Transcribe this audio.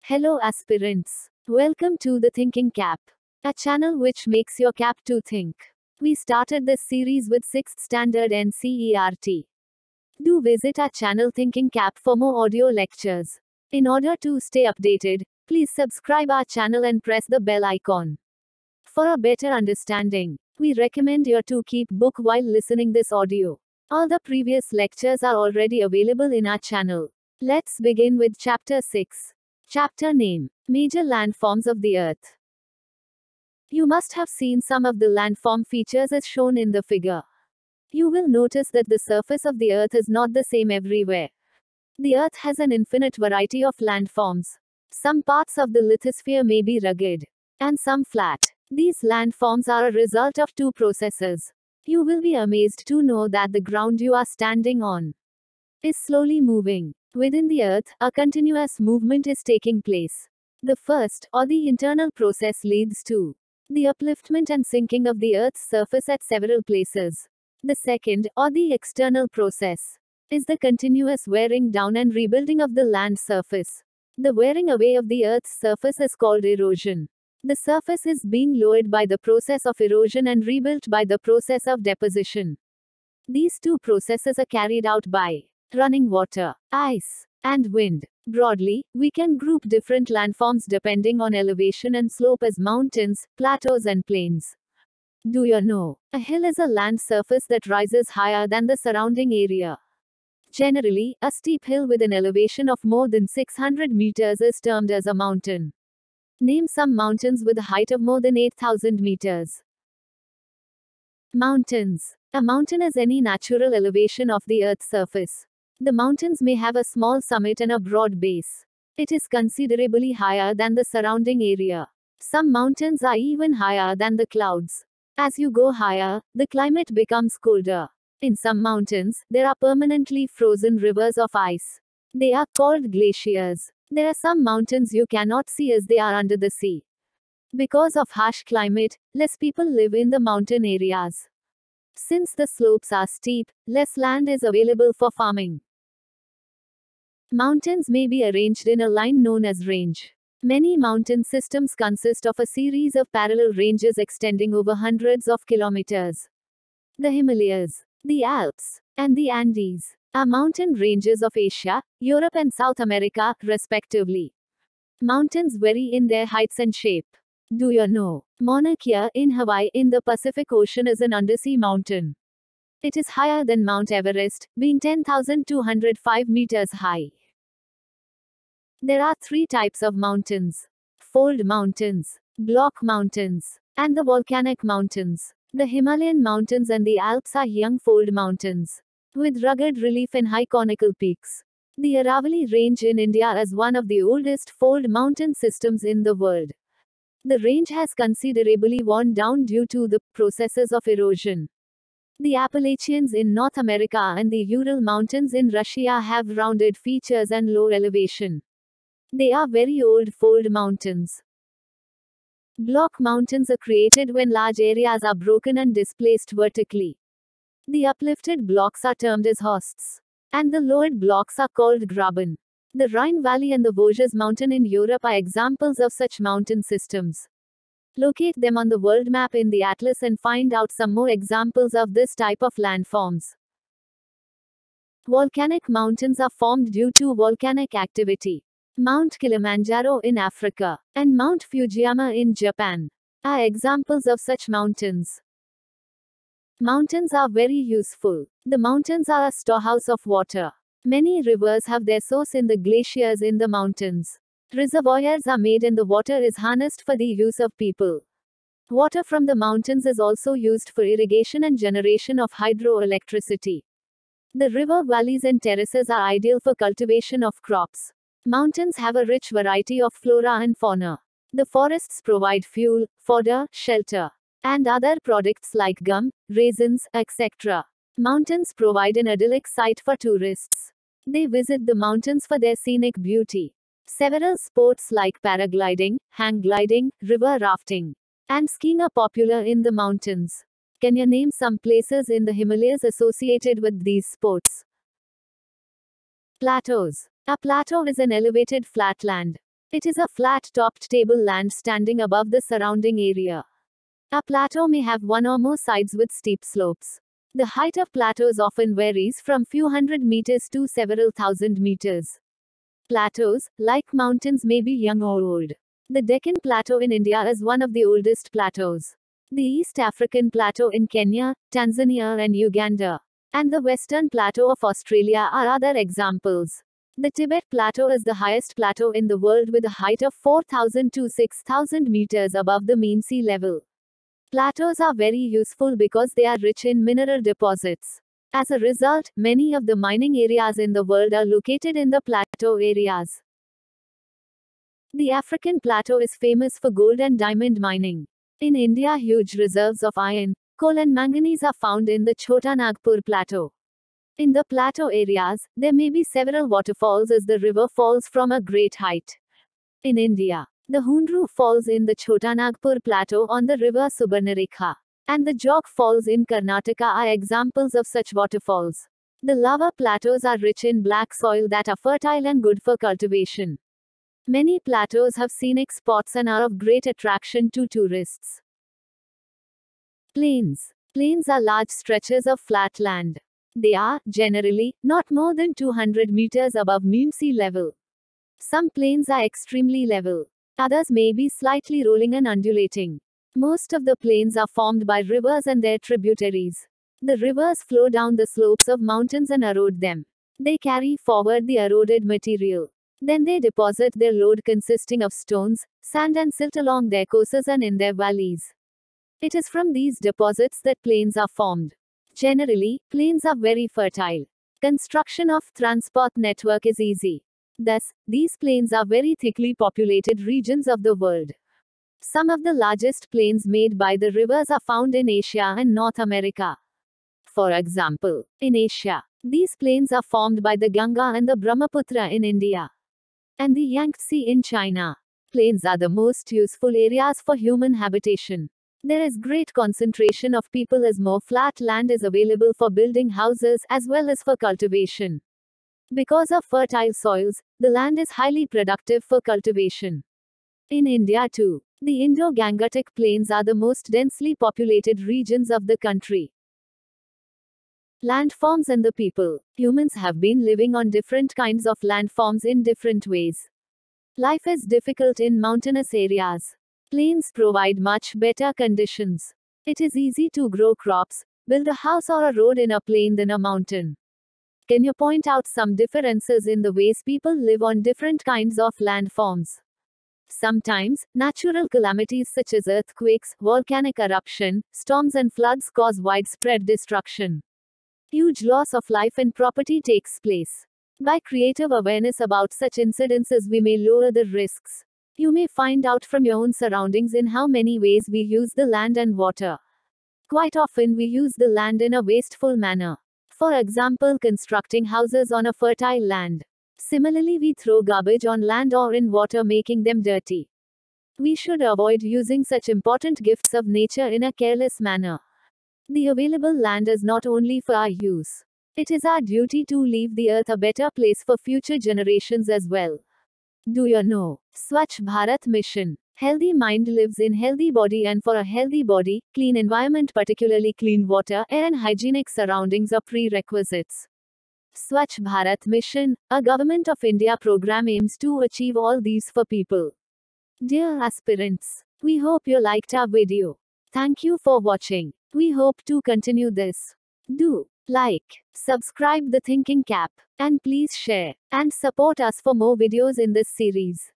Hello, aspirants. Welcome to the Thinking Cap, a channel which makes your cap to think. We started this series with 6th standard NCERT. Do visit our channel Thinking Cap for more audio lectures. In order to stay updated, please subscribe our channel and press the bell icon. For a better understanding, we recommend you to keep book while listening this audio. All the previous lectures are already available in our channel. Let's begin with Chapter 6. Chapter name: Major Landforms of the Earth. You must have seen some of the landform features as shown in the figure. You will notice that the surface of the Earth is not the same everywhere. The Earth has an infinite variety of landforms. Some parts of the lithosphere may be rugged, and some flat. These landforms are a result of two processes. You will be amazed to know that the ground you are standing on is slowly moving. Within the Earth, a continuous movement is taking place. The first, or the internal process, leads to the upliftment and sinking of the Earth's surface at several places. The second, or the external process, is the continuous wearing down and rebuilding of the land surface. The wearing away of the Earth's surface is called erosion. The surface is being lowered by the process of erosion and rebuilt by the process of deposition. These two processes are carried out by running water, ice, and wind. Broadly, we can group different landforms depending on elevation and slope as mountains, plateaus, and plains. Do you know? A hill is a land surface that rises higher than the surrounding area. Generally, a steep hill with an elevation of more than 600 meters is termed as a mountain. Name some mountains with a height of more than 8,000 meters. Mountains. A mountain is any natural elevation of the Earth's surface. The mountains may have a small summit and a broad base. It is considerably higher than the surrounding area. Some mountains are even higher than the clouds. As you go higher, the climate becomes colder. In some mountains, there are permanently frozen rivers of ice. They are called glaciers. There are some mountains you cannot see as they are under the sea. Because of harsh climate, less people live in the mountain areas. Since the slopes are steep, less land is available for farming. Mountains may be arranged in a line known as range. Many mountain systems consist of a series of parallel ranges extending over hundreds of kilometers. The Himalayas, the Alps, and the Andes are mountain ranges of Asia, Europe, and South America, respectively. Mountains vary in their heights and shape. Do you know? Mauna Kea in Hawaii in the Pacific Ocean is an undersea mountain. It is higher than Mount Everest, being 10,205 meters high. There are three types of mountains: fold mountains, block mountains, and the volcanic mountains. The Himalayan mountains and the Alps are young fold mountains, with rugged relief and high conical peaks. The Aravalli Range in India is one of the oldest fold mountain systems in the world. The range has considerably worn down due to the processes of erosion. The Appalachians in North America and the Ural Mountains in Russia have rounded features and low elevation. They are very old fold mountains. Block mountains are created when large areas are broken and displaced vertically. The uplifted blocks are termed as hosts, and the lowered blocks are called graben. The Rhine Valley and the Vosges Mountain in Europe are examples of such mountain systems. Locate them on the world map in the atlas and find out some more examples of this type of landforms. Volcanic mountains are formed due to volcanic activity. Mount Kilimanjaro in Africa and Mount Fujiyama in Japan are examples of such mountains. Mountains are very useful. The mountains are a storehouse of water. Many rivers have their source in the glaciers in the mountains. Reservoirs are made and the water is harnessed for the use of people. Water from the mountains is also used for irrigation and generation of hydroelectricity. The river valleys and terraces are ideal for cultivation of crops. Mountains have a rich variety of flora and fauna. The forests provide fuel, fodder, shelter, and other products like gum, raisins, etc. Mountains provide an idyllic site for tourists. They visit the mountains for their scenic beauty. Several sports like paragliding, hang gliding, river rafting, and skiing are popular in the mountains. Can you name some places in the Himalayas associated with these sports? Plateaus. A plateau is an elevated flatland. It is a flat-topped tableland standing above the surrounding area. A plateau may have one or more sides with steep slopes. The height of plateaus often varies from few hundred meters to several thousand meters. Plateaus, like mountains, may be young or old. The Deccan Plateau in India is one of the oldest plateaus. The East African Plateau in Kenya, Tanzania and Uganda, and the Western Plateau of Australia are other examples. The Tibet Plateau is the highest plateau in the world with a height of 4,000 to 6,000 meters above the mean sea level. Plateaus are very useful because they are rich in mineral deposits. As a result, many of the mining areas in the world are located in the plateau areas. The African Plateau is famous for gold and diamond mining. In India, huge reserves of iron, coal and manganese are found in the Chota Nagpur Plateau. In the plateau areas, there may be several waterfalls as the river falls from a great height. In India, the Hundru Falls in the Chota Nagpur Plateau on the river Subarnarekha and the Jog Falls in Karnataka are examples of such waterfalls. The lava plateaus are rich in black soil that are fertile and good for cultivation. Many plateaus have scenic spots and are of great attraction to tourists. Plains. Plains are large stretches of flat land. They are, generally, not more than 200 meters above mean sea level. Some plains are extremely level. Others may be slightly rolling and undulating. Most of the plains are formed by rivers and their tributaries. The rivers flow down the slopes of mountains and erode them. They carry forward the eroded material. Then they deposit their load consisting of stones, sand and silt along their courses and in their valleys. It is from these deposits that plains are formed. Generally, plains are very fertile. Construction of transport network is easy. Thus, these plains are very thickly populated regions of the world. Some of the largest plains made by the rivers are found in Asia and North America. For example, in Asia, these plains are formed by the Ganga and the Brahmaputra in India, and the Yangtze in China. Plains are the most useful areas for human habitation. There is great concentration of people as more flat land is available for building houses as well as for cultivation. Because of fertile soils, the land is highly productive for cultivation. In India too, the Indo-Gangetic plains are the most densely populated regions of the country. Landforms and the people. Humans have been living on different kinds of landforms in different ways. Life is difficult in mountainous areas. Plains provide much better conditions. It is easy to grow crops, build a house or a road in a plain than a mountain. Can you point out some differences in the ways people live on different kinds of landforms? Sometimes, natural calamities such as earthquakes, volcanic eruption, storms and floods cause widespread destruction. Huge loss of life and property takes place. By creative awareness about such incidences, we may lower the risks. You may find out from your own surroundings in how many ways we use the land and water. Quite often we use the land in a wasteful manner. For example, constructing houses on a fertile land. Similarly, we throw garbage on land or in water, making them dirty. We should avoid using such important gifts of nature in a careless manner. The available land is not only for our use. It is our duty to leave the earth a better place for future generations as well. Do you know? Swachh Bharat Mission. Healthy mind lives in healthy body, and for a healthy body, clean environment, particularly clean water, air and hygienic surroundings are prerequisites. Swachh Bharat Mission, a Government of India program, aims to achieve all these for people. Dear aspirants, we hope you liked our video. Thank you for watching. We hope to continue this. Do like, subscribe the Thinking Cap, and please share and support us for more videos in this series.